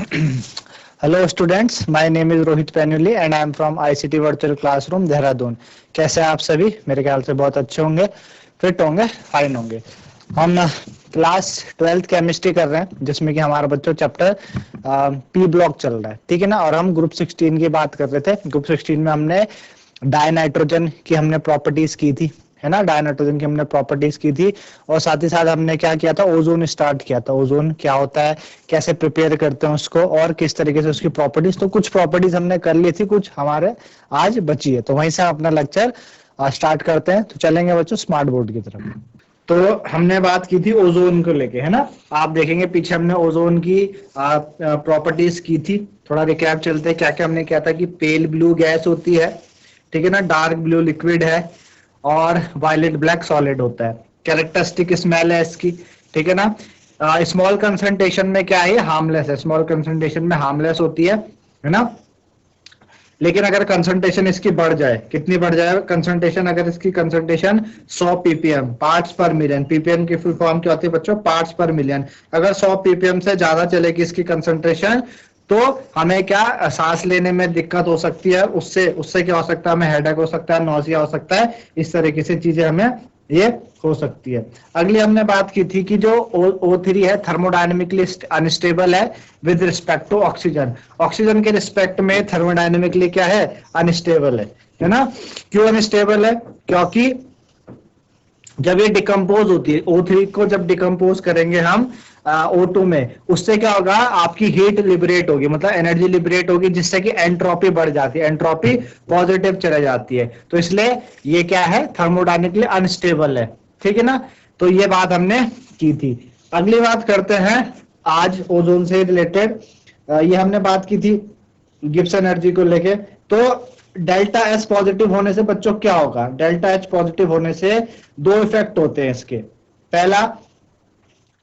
Hello students, my name is Rohit Painuly and I am from ICT virtual classroom Dehradun. कैसे हैं आप सभी? मेरे ख्याल से बहुत अच्छे होंगे, फिट होंगे, फाइन होंगे। हम क्लास 12th केमिस्ट्री कर रहे हैं, जिसमें कि हमारा बच्चों चैप्टर पी ब्लॉक चल रहा है, ठीक है ना। और हम ग्रुप 16 की बात कर रहे थे। ग्रुप 16 में हमने डाइनाइट्रोजन की हमने प्रॉपर्टीज की थी, है ना। डाइनाइट्रोजन की हमने प्रॉपर्टीज की थी और साथ ही साथ हमने क्या किया था, ओजोन स्टार्ट किया था। ओजोन क्या होता है, कैसे प्रिपेयर करते हैं उसको और किस तरीके से उसकी प्रॉपर्टीज। तो कुछ प्रॉपर्टीज हमने कर ली थी, कुछ हमारे आज बची है। तो वहीं से हम अपना लेक्चर स्टार्ट करते हैं। तो चलेंगे बच्चों स्मार्ट बोर्ड की तरफ। तो हमने बात की थी ओजोन को लेके, है ना। आप देखेंगे पीछे हमने ओजोन की प्रॉपर्टीज की थी। थोड़ा रिकैप चलते हैं, क्या क्या हमने किया था कि पेल ब्लू गैस होती है, ठीक है ना, डार्क ब्लू लिक्विड है और वायलेट ब्लैक सॉलिड होता है। कैरेक्टरिस्टिक स्मेल है इसकी, ठीक है ना। स्मॉल कंसंट्रेशन में क्या है, हार्मलेस है। स्मॉल कंसंट्रेशन में हार्मलेस होती है ना। लेकिन अगर कंसंट्रेशन इसकी बढ़ जाए, कितनी बढ़ जाए कंसंट्रेशन, अगर इसकी कंसंट्रेशन 100 ppm, पार्ट्स पर मिलियन, ppm की फुल फॉर्म क्या होती है बच्चों, पार्ट्स पर मिलियन। अगर 100 ppm से ज्यादा चलेगी इसकी कंसंट्रेशन, तो हमें क्या सांस लेने में दिक्कत हो सकती है। उससे उससे क्या हो सकता है, हमें हेडेक हो सकता है, नौसिया हो सकता है, इस तरीके से चीजें हमें ये हो सकती है। अगली हमने बात की थी कि जो O3 है थर्मोडायनेमिकली अनस्टेबल है with respect to oxygen. Oxygen के रिस्पेक्ट में थर्मोडायनेमिकली क्या है, अनस्टेबल है ना। क्यों अनस्टेबल है? क्योंकि जब ये डिकम्पोज होती है, O3 को जब डिकम्पोज करेंगे हम O2 में, उससे क्या होगा, आपकी हीट लिबरेट होगी, मतलब एनर्जी लिबरेट होगी, जिससे कि एंट्रोपी बढ़ जाती है, एंट्रोपी पॉजिटिव चले जाती है। तो इसलिए ये क्या है, थर्मोडायनेमिकली अनस्टेबल है, ठीक है ना। तो ये बात हमने की थी। अगली बात करते हैं आज ओजोन से रिलेटेड। ये हमने बात की थी गिब्स एनर्जी को लेके। तो डेल्टा एच पॉजिटिव होने से बच्चों क्या होगा, डेल्टा एच पॉजिटिव होने से दो इफेक्ट होते हैं इसके। पहला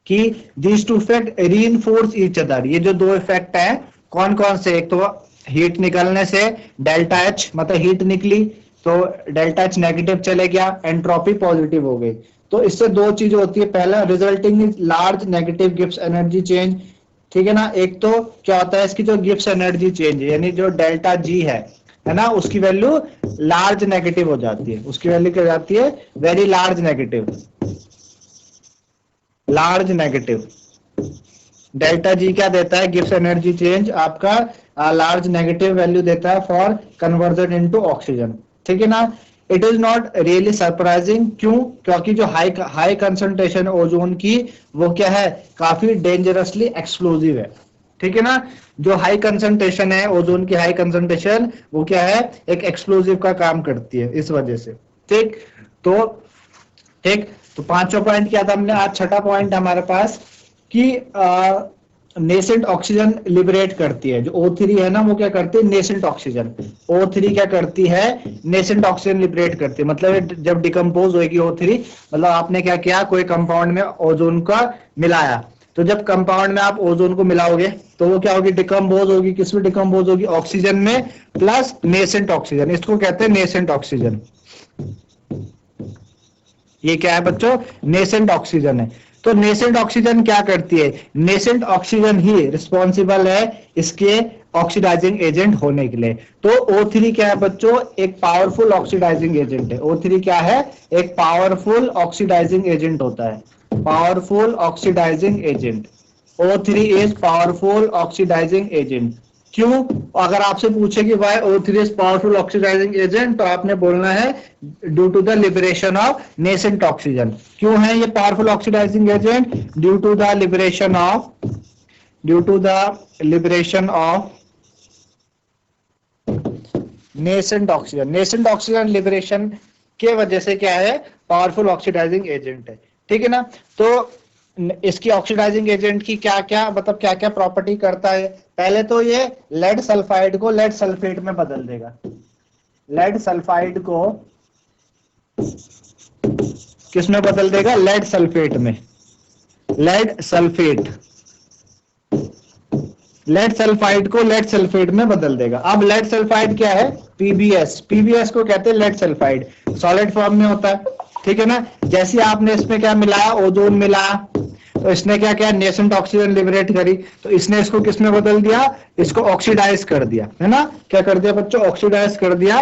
कि these two effect reinforce each other. ये जो दो इफेक्ट है कौन कौन से, एक तो हीट निकलने से डेल्टा एच मतलब हीट निकली तो डेल्टा एच नेगेटिव चले गया, एंट्रोपी पॉजिटिव हो गई। तो इससे दो चीजें होती है। पहला resulting in large negative Gibbs energy change, ठीक है ना। एक तो क्या होता है इसकी जो गिब्स एनर्जी चेंज है, यानी जो डेल्टा जी है ना, उसकी वैल्यू लार्ज नेगेटिव हो जाती है। उसकी वैल्यू क्या हो जाती है, very large negative, large negative. Delta G क्या देता है, गिब्स एनर्जी चेंज आपका लार्ज नेगेटिव वैल्यू देता है फॉर कन्वर्जन इनटू ऑक्सीजन, ठीक है ना। It is not really surprising, क्यों? क्योंकि जो हाई कंसंट्रेशन ओजोन की वो क्या है, काफी डेंजरसली एक्सप्लोजिव है, ठीक है ना। जो हाई कंसंट्रेशन है ओजोन की, हाई कंसंट्रेशन वो क्या है, एक एक्सप्लोजिव का काम करती है इस वजह से, ठीक। तो पांचवा पॉइंट क्या था हमने, आज छठा पॉइंट हमारे पास कि नेसेंट ऑक्सीजन लिबरेट करती है। जो O3 है ना, वो क्या करती है, नेसेंट ऑक्सीजन। O3 क्या करती है, नेसेंट ऑक्सीजन लिबरेट करती है। मतलब जब डिकम्पोज होगी O3, मतलब आपने क्या किया, कोई कंपाउंड में ओजोन का मिलाया। तो जब कंपाउंड में आप ओजोन को मिलाओगे तो वो क्या होगी, डिकम्पोज होगी। किसमें डिकम्पोज होगी, ऑक्सीजन में प्लस नेसेंट ऑक्सीजन। इसको कहते हैं नेसेंट ऑक्सीजन। ये क्या है बच्चों, नेसेंट ऑक्सीजन है। तो नेसेंट ऑक्सीजन क्या करती है, नेसेंट ऑक्सीजन ही रिस्पॉन्सिबल है इसके ऑक्सीडाइजिंग एजेंट होने के लिए। तो O3 क्या है बच्चों, एक पावरफुल ऑक्सीडाइजिंग एजेंट है। O3 क्या है, एक पावरफुल ऑक्सीडाइजिंग एजेंट होता है, powerful oxidising agent. O3 is powerful oxidising agent. क्यों? अगर आपसे पूछे कि why O3 is powerful oxidising agent, तो आपने बोलना है due to the liberation of nascent oxygen. क्यों है ये powerful oxidising agent, due to the liberation of nascent oxygen. Nascent oxygen liberation के वजह से क्या है, पावरफुल ऑक्सीडाइजिंग एजेंट है, ठीक है ना। तो इसकी ऑक्सीडाइजिंग एजेंट की क्या क्या मतलब क्या क्या प्रॉपर्टी करता है। पहले तो ये लेड सल्फाइड को लेड सल्फेट में बदल देगा। लेड सल्फाइड को किस में बदल देगा, लेड सल्फेट में। लेड सल्फेट, लेड सल्फाइड को लेड सल्फेट में बदल देगा। अब लेड सल्फाइड क्या है, पीबीएस। पीबीएस को कहते हैं लेड सल्फाइड, सॉलिड फॉर्म में होता है, ठीक है ना। जैसे आपने इसमें क्या मिलाया, ओजोन मिलाया, तो इसने क्या किया, नेसेंट ऑक्सीजन लिबरेट करी, तो इसने इसको किस में बदल दिया, इसको ऑक्सीडाइज कर दिया, है ना, क्या कर दिया बच्चों, ऑक्सीडाइज कर दिया,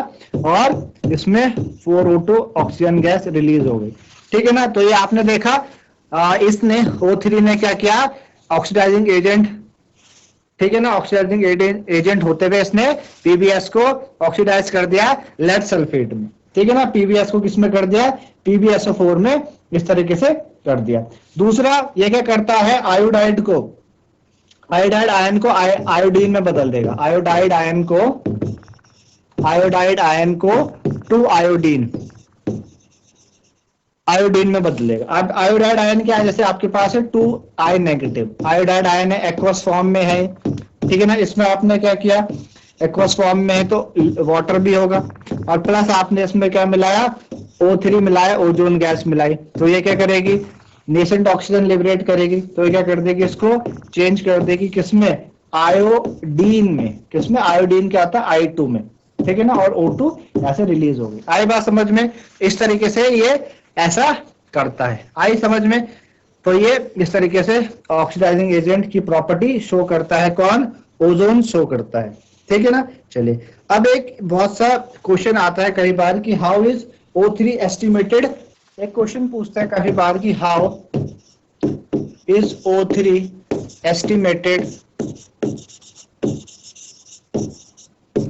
और इसमें 4O2 ऑक्सीजन गैस रिलीज हो गई, ठीक है ना। तो ये आपने देखा, इसने O3 ने क्या किया, ऑक्सीडाइजिंग एजेंट, ठीक है ना, ऑक्सीडाइजिंग एजेंट होते हुए इसने पीबीएस को ऑक्सीडाइज कर दिया लेड सल्फेट में, ठीक है ना, पीबीएस को किसमें कर दिया, PbSO4 में इस तरीके से कर दिया। दूसरा ये क्या करता है, आयोडाइड आयन को आयोडीन में बदल देगा, आयोडाइड आयन को टू आयोडीन में बदलेगा। अब आयोडाइड आयन क्या है, जैसे आपके पास है 2I नेगेटिव, आयोडाइड आयन है, एक्वस फॉर्म में है, ठीक है ना, इसमें आपने क्या किया, एक्वस फॉर्म में है तो वाटर भी होगा, और प्लस आपने इसमें क्या मिलाया, O3 मिलाया, ओजोन गैस मिलाई, तो ये क्या करेगी, नेसेंट ऑक्सीजन लिबरेट करेगी, तो ये क्या कर देगी, इसको चेंज कर देगी किसमें, आयोडीन में, किसमें, आयोडीन क्या होता है I2 में, ठीक है ना, और O2 ऐसे रिलीज होगी। आई बात समझ में, इस तरीके से ये ऐसा करता है, आई समझ में। तो ये इस तरीके से ऑक्सीडाइजिंग एजेंट की प्रॉपर्टी शो करता है, कौन, ओजोन शो करता है, ठीक है ना। चलिए अब एक बहुत सा क्वेश्चन आता है कई बार कि हाउ इज O3 एस्टिमेटेड, एक क्वेश्चन पूछता है काफी बार कि how is O3 estimated,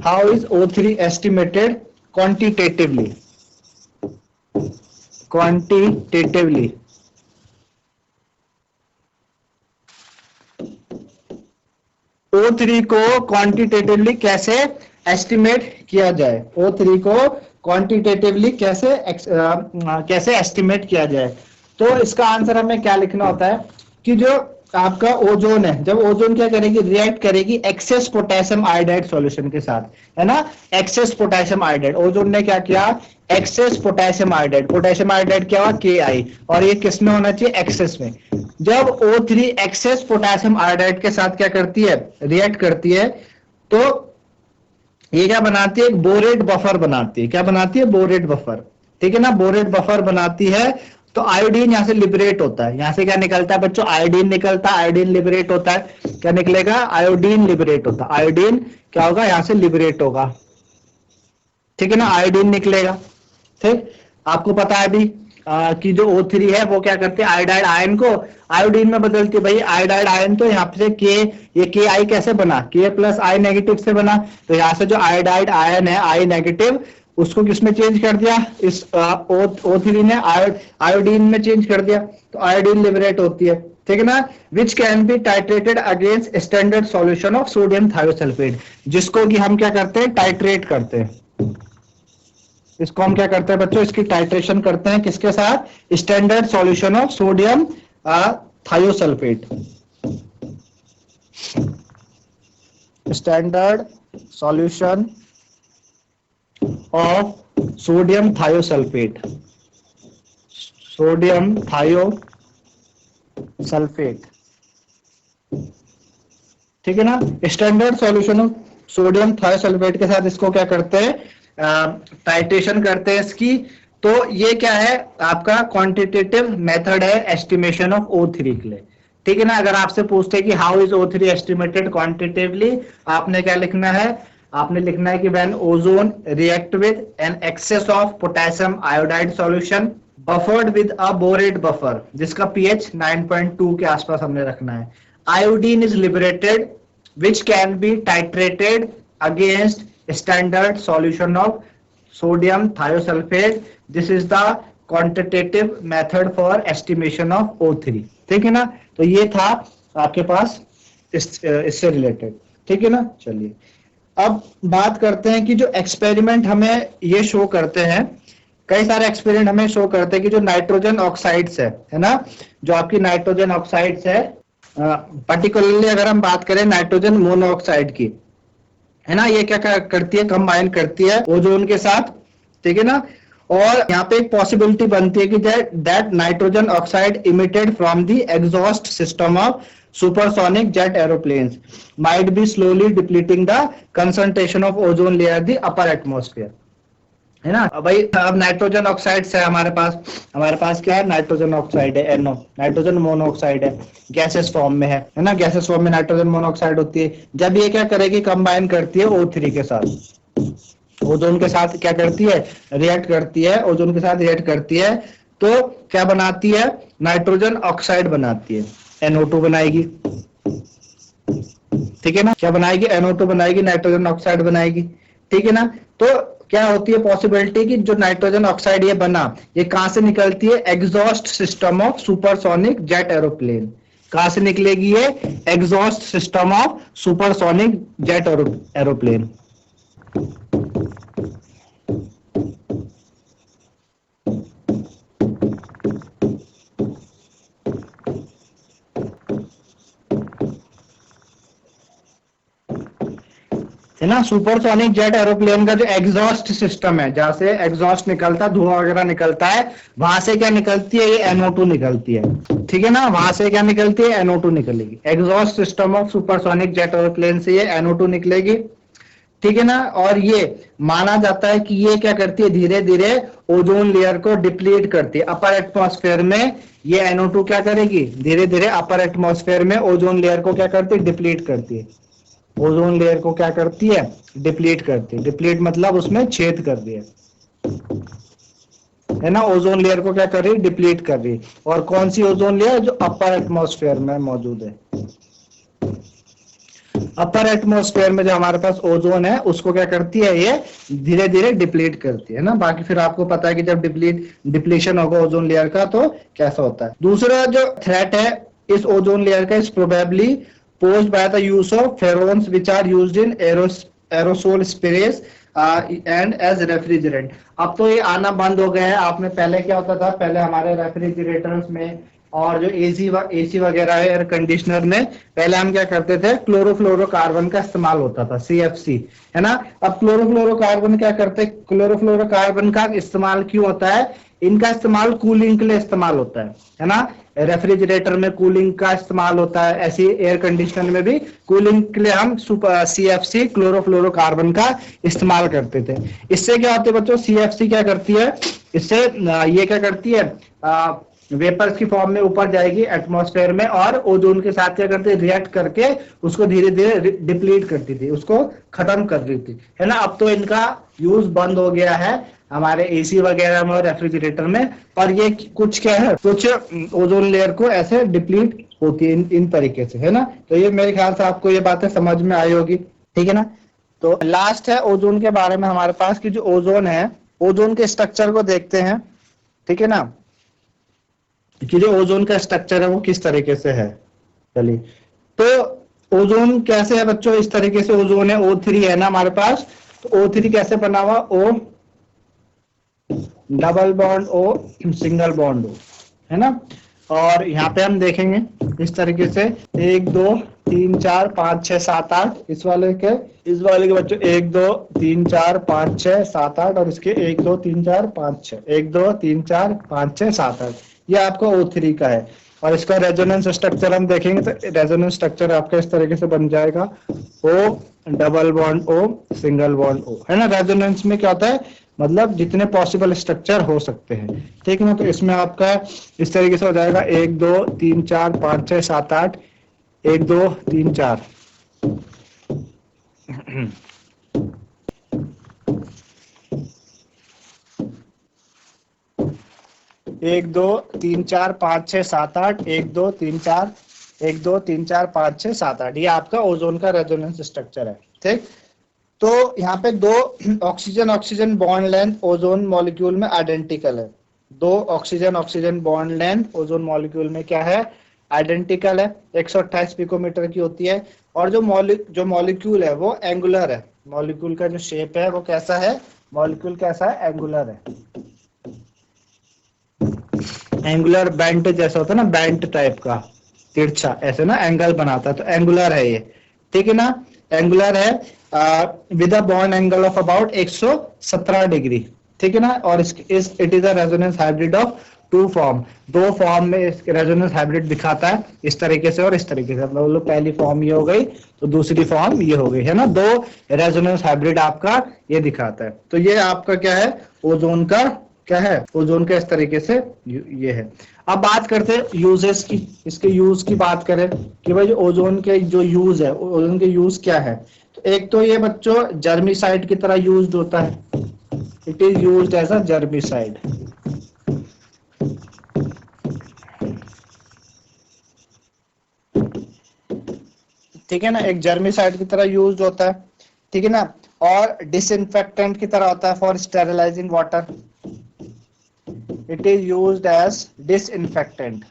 how is O3 estimated quantitatively, O3 को क्वांटिटेटिवली कैसे एस्टिमेट किया जाए, O3 को क्वांटिटेटिवली कैसे एस्टिमेट किया जाए। तो इसका आंसर हमें क्या लिखना होता है कि जो आपका ओजोन है, जब ओजोन क्या करेगी, रिएक्ट करेगी एक्सेस पोटेशियम आयोडाइड सॉल्यूशन के साथ, है ना, एक्सेस पोटेशियम आयोडाइड, ओजोन ने क्या किया, एक्सेस पोटेशियम आयोडाइड क्या हुआ, Ki, और ये किस में होना चाहिए, एक्सेस में। जब O3 एक्सेस पोटेशियम आयोडाइड के साथ क्या करती है, रिएक्ट करती है, तो ये क्या बनाती है, एक बोरेट बफर बनाती है, क्या बनाती है, बोरेट बफर, ठीक है ना, बोरेट बफर बनाती है, तो आयोडीन यहां से लिबरेट होता है, यहां से क्या निकलता है बच्चों, आयोडीन निकलता है, आयोडीन लिबरेट होता है, क्या निकलेगा, आयोडीन लिबरेट होता है, आयोडीन क्या होगा, यहां से लिबरेट होगा, ठीक है ना, आयोडीन निकलेगा, ठीक। आपको पता है अभी कि जो O3 है वो क्या करते हैं, आयोडाइड आयन को आयोडीन में बदलती है। भाई आयोडाइड आयन तो यहाँ से ये Ki कैसे बना, K+I नेगेटिव से बना, तो यहाँ से जो आयोडाइड आयन है I नेगेटिव, उसको किसमें चेंज कर दिया, इस O3 ने आयोडीन में चेंज कर दिया, तो आयोडीन लिबरेट होती है, ठीक है ना, विच can be titrated against standard solution of sodium thiosulphate, जिसको कि हम क्या करते हैं, टाइट्रेट करते हैं, इसको हम क्या करते हैं बच्चों, इसकी टाइट्रेशन करते हैं किसके साथ, standard solution of sodium thiosulphate, standard solution of sodium thiosulphate, ठीक है ना, standard solution of sodium thiosulphate के साथ इसको क्या करते हैं, टाइट्रेशन करते हैं इसकी। तो ये क्या है, आपका क्वांटिटेटिव मेथड है एस्टिमेशन ऑफ O3 के लिए, ठीक है ना। अगर आपसे पूछते हैं कि how is O3 estimated quantitatively, आपने क्या लिखना है, आपने लिखना है कि when ozone react with an excess of potassium iodide solution buffered with a borate buffer, जिसका pH 9.2 के आसपास हमने रखना है, iodine is liberated which can be titrated against standard solution of sodium thiosulphate, this is the quantitative method for estimation of O3, ठीक है ना। तो ये था आपके पास इससे रिलेटेड, ठीक है ना। चलिए अब बात करते हैं कि जो एक्सपेरिमेंट हमें ये शो करते हैं, कई सारे एक्सपेरिमेंट हमें शो करते हैं कि जो नाइट्रोजन ऑक्साइड्स है ना, जो आपकी नाइट्रोजन ऑक्साइड्स है, पर्टिकुलरली अगर हम बात करें नाइट्रोजन मोनोऑक्साइड की, है ना, ये क्या करती है, कंबाइन करती है ओजोन के साथ, ठीक है ना। और यहाँ पे एक पॉसिबिलिटी बनती है कि that nitrogen oxide emitted from the exhaust system of supersonic jet aeroplanes might be slowly depleting the concentration of ozone layer the upper atmosphere, है ना। भाई अब नाइट्रोजन ऑक्साइड है हमारे पास क्या है, नाइट्रोजन ऑक्साइड है, NO, नाइट्रोजन मोनोऑक्साइड है, गैसेस फॉर्म में है ना, गैसेस फॉर्म में नाइट्रोजन मोनोऑक्साइड होती है। जब ये क्या करेगी, कंबाइन करती है O3 के साथ, ओजोन के साथ क्या करती है, रिएक्ट करती है, ओजोन के साथ रिएक्ट करती है, तो क्या बनाती है, नाइट्रोजन ऑक्साइड बनाती है, NO2 बनाएगी। ठीक है ना, क्या बनाएगी, NO2 बनाएगी, नाइट्रोजन ऑक्साइड बनाएगी। ठीक है ना। तो क्या होती है पॉसिबिलिटी कि जो नाइट्रोजन ऑक्साइड ये बना, ये कहां से निकलती है, exhaust system of supersonic jet aeroplane. कहां से निकलेगी ये, exhaust system of supersonic jet aeroplane. है ना, सुपरसोनिक जेट एरोप्लेन का जो एग्जॉस्ट सिस्टम है, जहां से एग्जॉस्ट निकलता है, धुआं वगैरह निकलता है, वहां से क्या निकलती है, ये NO2 निकलती है। ठीक है ना, वहां से क्या निकलती है, NO2 निकलेगी। Exhaust system of supersonic jet aeroplane से ये NO2 निकलेगी। ठीक है ना। और ये माना जाता है कि ये क्या करती है, धीरे धीरे ओजोन लेयर को डिप्लीट करती है। अपर एटमॉस्फेयर में ये NO2 क्या करेगी, धीरे धीरे अपर एटमॉस्फेयर में ओजोन लेयर को क्या करती है, डिप्लीट करती है। ओजोन लेयर को क्या करती है, डिप्लीट करती है। डिप्लीट मतलब उसमें छेद कर दिया, है ना, ओजोन लेयर को क्या कर रही है, डिप्लीट कर रही है। और कौन सी ओजोन लेयर, जो अपर एटमॉस्फेयर में मौजूद है। अपर एटमॉस्फेयर में जो हमारे पास ओजोन है, उसको क्या करती है, ये धीरे धीरे डिप्लीट करती है ना। बाकी फिर आपको पता है कि जब डिप्लीशन होगा ओजोन लेयर का तो कैसा होता है। दूसरा जो थ्रेट है इस ओजोन लेयर का, is probably posed by the use of pheromones which are used in aerosol sprays and as refrigerant। अब तो ये आना बंद हो गया है। आपने पहले क्या होता था, पहले हमारे रेफ्रिजरेटर्स में और जो एसी वगैरह है, एयर कंडीशनर में, पहले हम क्या करते थे, क्लोरोफ्लोरोकार्बन का इस्तेमाल होता था, CFC, है ना। अब क्लोरोफ्लोरोकार्बन क्या करते, क्लोरोफ्लोरोकार्बन का इस्तेमाल क्यों होता है, इनका इस्तेमाल कूलिंग के लिए इस्तेमाल होता है ना। रेफ्रिजरेटर में कूलिंग का इस्तेमाल होता है, ऐसे एयर कंडीशनर में भी कूलिंग के लिए हम CFC क्लोरोफ्लोरोकार्बन का इस्तेमाल करते थे। इससे क्या होता है बच्चों, CFC क्या करती है, इससे ये क्या करती है, वेपर्स की फॉर्म में ऊपर जाएगी एटमॉस्फेयर में, और ओजोन के साथ क्या करती है, रिएक्ट करके उसको धीरे धीरे डिप्लीट करती थी, उसको खत्म कर रही थी, है ना। अब तो इनका यूज बंद हो गया है हमारे AC वगैरह में और रेफ्रिजरेटर में। पर ये कुछ क्या है, कुछ ओजोन लेयर को ऐसे डिप्लीट होती है इन तरीके से, है ना। तो ये मेरे ख्याल से आपको ये बातें समझ में आई होगी। ठीक है ना। तो लास्ट है ओजोन के बारे में हमारे पास, कि जो ओजोन है, ओजोन के स्ट्रक्चर को देखते हैं। ठीक है ना, कि जो ओजोन का स्ट्रक्चर है वो किस तरीके से है। चलिए, तो ओजोन कैसे है बच्चों, इस तरीके से ओजोन है, O3 है ना हमारे पास। तो O3 कैसे बना हुआ, O double bond O single bond O, है ना। और यहाँ पे हम देखेंगे इस तरीके से 1 2 3 4 5 6 7 8, इस वाले के बच्चों 1 2 3 4 5 6 7 8, और इसके 1 2 3 4 5 6, 1 2 3 4 5 6 7 8, ये आपका O3 का है। और इसका रेजोनेंस स्ट्रक्चर हम देखेंगे तो रेजोनेंस स्ट्रक्चर आपका इस तरीके से बन जाएगा, O double bond O single bond O, है ना। रेजोनेंस में क्या होता है, मतलब जितने पॉसिबल स्ट्रक्चर हो सकते हैं। ठीक है ना। तो इसमें आपका इस तरीके से हो जाएगा 1 2 3 4 5 6 7 8, 1 2 3 4, 1 2 3 4 5 6 7 8, 1 2 3 4, 1 2 3 4 5 6 7 8, ये आपका ओजोन का रेजोनेंस स्ट्रक्चर है। ठीक, तो यहाँ पे दो oxygen bond length ozone molecule में आइडेंटिकल है। दो oxygen bond length ozone molecule में क्या है, आइडेंटिकल है, 128 पिकोमीटर की होती है। और जो मॉलिक्यूल है वो एंगुलर है। मॉलिक्यूल का जो शेप है वो कैसा है, मॉलिक्यूल कैसा है, एंगुलर है। एंगुलर बेंट जैसा होता है ना, बेंट टाइप का, तिरछा ऐसे ना एंगल बनाता है, तो एंगुलर है ये। ठीक है ना, एंगुलर है with a bond angle of about 117 degree. ठीक है ना। और it is a resonance hybrid of two form, दो फॉर्म में रेजोनेंस हाइब्रिड दिखाता है, इस तरीके से और इस तरीके से। मतलब पहली फॉर्म ये हो गई तो दूसरी फॉर्म ये हो गई, है ना। दो रेजोनेंस हाइब्रिड आपका ये दिखाता है। तो ये आपका क्या है, ओजोन का क्या है, ओजोन का इस तरीके से ये है। अब बात करते हैं यूजेस की, इसके यूज की बात करें कि भाई ओजोन के जो यूज है, ओजोन के यूज क्या है। तो एक तो ये बच्चों जर्मिसाइड की तरह यूज होता है, it is used as a germicide. ठीक है ना, एक जर्मिसाइड की तरह यूज होता है, ठीक है ना। और डिसइंफेक्टेंट की तरह होता है for sterilising water, it is used as disinfectant.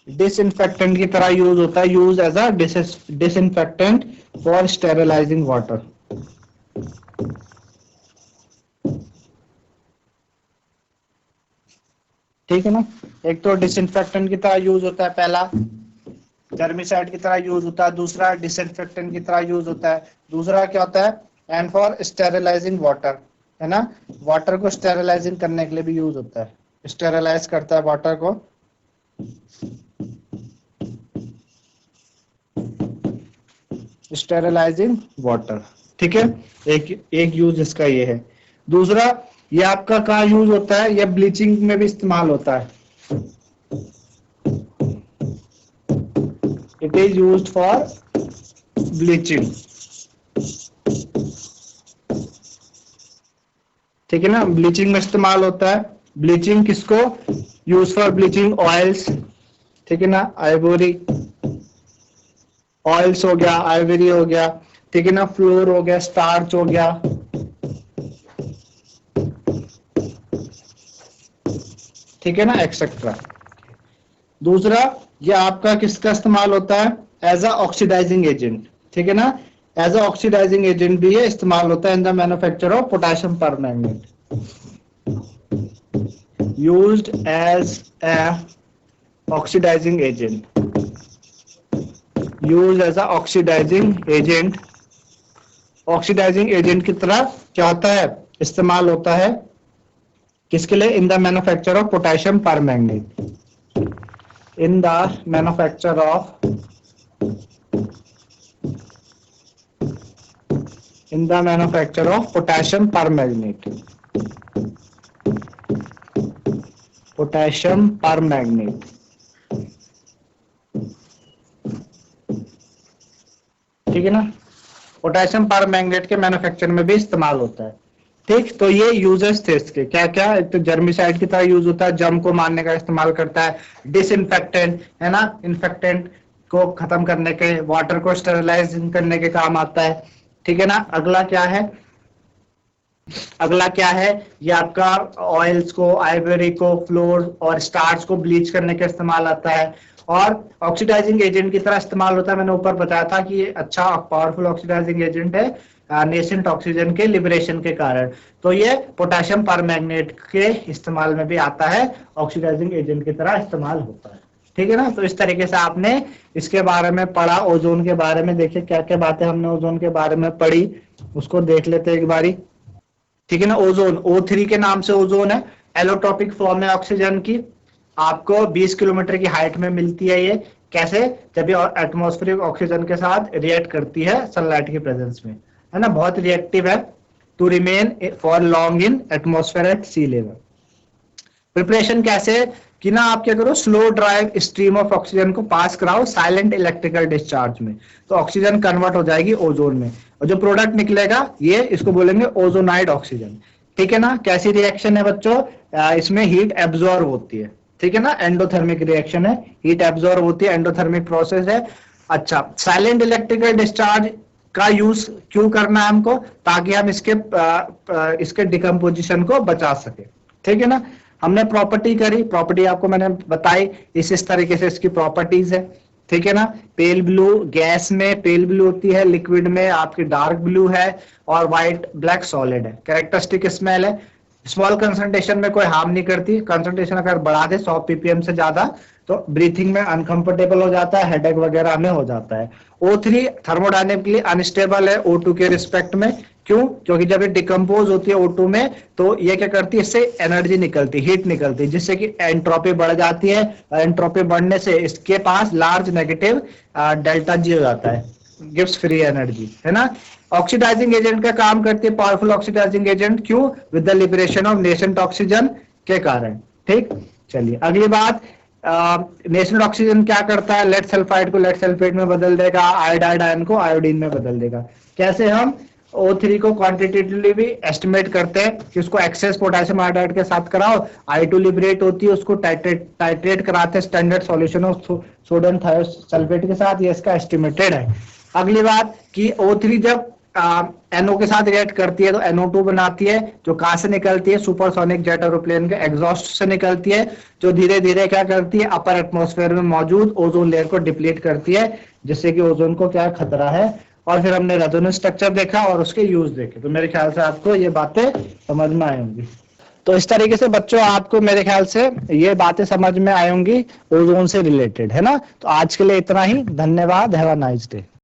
Disinfectant की तरह यूज होता है, use as a disinfectant for sterilising water. ठीक है ना, एक तो डिसइंफेक्टेंट की तरह यूज होता है, पहला जर्मिसाइड की तरह यूज होता है, दूसरा डिसइंफेक्टेंट की तरह यूज होता है, दूसरा क्या होता है, एंड फॉर स्टेरिलाइजिंग वाटर, है ना। वाटर को स्टेरिलाइजिंग करने के लिए भी यूज होता है, स्टेरिलाइज करता है वाटर को। स्टेरिलाइजिंग वाटर, ठीक है, एक यूज इसका ये है। दूसरा ये आपका कहाँ यूज होता है, ये ब्लीचिंग में भी इस्तेमाल होता है, it is used for bleaching. ठीक है ना, ब्लीचिंग में इस्तेमाल होता है। ब्लीचिंग किसको, यूज फॉर ब्लीचिंग ऑयल्स, ठीक है ना, आइवरी ऑयल्स हो गया, आइवरी हो गया, ठीक है ना, फ्लोर हो गया, स्टार्च हो गया, ठीक है ना, एक्सेट्रा। दूसरा ये आपका किसका इस्तेमाल होता है, एज अ ऑक्सीडाइजिंग एजेंट, ठीक है ना, एज अ ऑक्सीडाइजिंग एजेंट भी ये इस्तेमाल होता है in the manufacture of potassium permanganate, used as a oxidising agent, used as a oxidising agent. Oxidising agent की तरह क्या होता है, इस्तेमाल होता है किसके लिए, इन the manufacture of potassium permanganate, in the manufacture of potassium permanganate, potassium permanganate, ठीक है ना, पोटेशियम परमैंगनेट के मैन्युफैक्चर में भी इस्तेमाल होता है। ठीक, तो ये यूजेस थे इसके क्या क्या, एक तो जर्मिसाइड की तरह यूज होता है, जर्म को मारने का इस्तेमाल करता है, डिसइंफेक्टेंट है ना, इन्फेक्टेंट को खत्म करने के, वाटर को स्टेरिलाइज करने के काम आता है, ठीक है ना। अगला क्या है, अगला क्या है, ये आपका ऑयल्स को, आइवरी को, फ्लोर और स्टार्च को ब्लीच करने के इस्तेमाल आता है, और ऑक्सीडाइजिंग एजेंट की तरह इस्तेमाल होता है। मैंने ऊपर बताया था कि ये अच्छा पावरफुल ऑक्सीडाइजिंग एजेंट है नेसेंट ऑक्सीजन के लिबरेशन के कारण। तो ये पोटेशियम परमैंगनेट के इस्तेमाल में भी आता है, ऑक्सीडाइजिंग एजेंट की तरह इस्तेमाल होता है, ठीक है ना। तो इस तरीके से आपने इसके बारे में पढ़ा, ओजोन के बारे में। देखिए क्या क्या बातें हमने ओजोन के बारे में पढ़ी, उसको देख लेते हैं एक बारी, ठीक है ना। ओजोन O3 के नाम से ओजोन है, एलोट्रॉपिक फॉर्म है ऑक्सीजन की, आपको 20 किलोमीटर की हाइट में मिलती है। ये कैसे, जब ये एटमॉस्फेरिक ऑक्सीजन के साथ रिएक्ट करती है सनलाइट की प्रेजेंस में, है ना, बहुत रिएक्टिव है। To remain for long in atmosphere at sea level. Preparation कैसे कि ना, आप क्या करो, slow drive stream of oxygen को पास कराओ साइलेंट इलेक्ट्रिकल डिस्चार्ज में, तो ऑक्सीजन कन्वर्ट हो जाएगी ओजोन में, और जो प्रोडक्ट निकलेगा ये इसको बोलेंगे ओजोनाइड ऑक्सीजन, ठीक है ना। कैसी रिएक्शन है बच्चों, इसमें हीट एब्जॉर्ब होती है, ठीक है ना, एंडोथर्मिक रिएक्शन है, हीट एब्जॉर्ब होती है, एंडोथर्मिक प्रोसेस है। अच्छा, साइलेंट इलेक्ट्रिकल डिस्चार्ज का यूज क्यों करना है हमको, ताकि हम इसके डिकम्पोजिशन को बचा सके, ठीक है ना। हमने प्रॉपर्टी करी, प्रॉपर्टी आपको मैंने बताई, इस तरीके से इसकी प्रॉपर्टीज है, ठीक है ना। पेल ब्लू, गैस में पेल ब्लू होती है, लिक्विड में आपकी डार्क ब्लू है, और व्हाइट ब्लैक सॉलिड है। कैरेक्टरिस्टिक स्मेल है, स्मॉल कंसंट्रेशन में कोई हार्म नहीं करती, कंसंट्रेशन अगर बढ़ा दे 100 ppm से ज्यादा तो ब्रीथिंग में अनकंफर्टेबल हो जाता है, हेडेक वगैरह में हो जाता है। O3 थर्मोडायनेमिकली अनस्टेबल है O2 के रिस्पेक्ट में, क्यों? क्योंकि जब ये डिकम्पोज होती है O2 में तो ये क्या करती है, इससे एनर्जी निकलती है, हीट निकलती है, जिससे कि एंट्रोपी बढ़ जाती है। एंट्रोपी बढ़ने से इसके पास लार्ज नेगेटिव डेल्टा जी हो जाता है, गिव्स फ्री एनर्जी, है ना। ऑक्सीडाइजिंग एजेंट का काम करती है, पावरफुल ऑक्सीडाइजिंग एजेंट, क्यों? With the liberation of nascent oxygen के कारण। ठीक, चलिए अगली बात, नेसेंट ऑक्सीजन क्या करता है, लेड सल्फाइड को लेड सल्फेट में बदल देगा, आयोडाइड आयन को आयोडीन में बदल देगा। कैसे? हम O3 को क्वांटिटेटिवली भी एस्टिमेट करते हैं कि उसको एक्सेस पोटेशियम आयोडाइड के साथ कराओ, I2 लिबरेट होती है, उसको टाइट्रेट कराते हैं standard solution of sodium thiosulphate के साथ, ये इसका एस्टिमेटेड है। अगली बात कि O3 जब NO के साथ रिएक्ट करती है तो NO2 बनाती है, जो कहां से निकलती है, सुपरसोनिक जेट एरोप्लेन के एग्जॉस्ट से निकलती है, जो धीरे धीरे क्या करती है, अपर एटमॉस्फेयर में मौजूद ओजोन लेयर को डिप्लीट करती है, जिससे कि ओजोन को क्या खतरा है। और फिर हमने रेजोनेंस स्ट्रक्चर देखा और उसके यूज देखे, तो मेरे ख्याल से आपको ये बातें समझ में आई होंगी। तो इस तरीके से बच्चों आपको मेरे ख्याल से ये बातें समझ में आई होंगी ओजोन से रिलेटेड, है ना। तो आज के लिए इतना ही, धन्यवाद, हैव अ नाइस डे।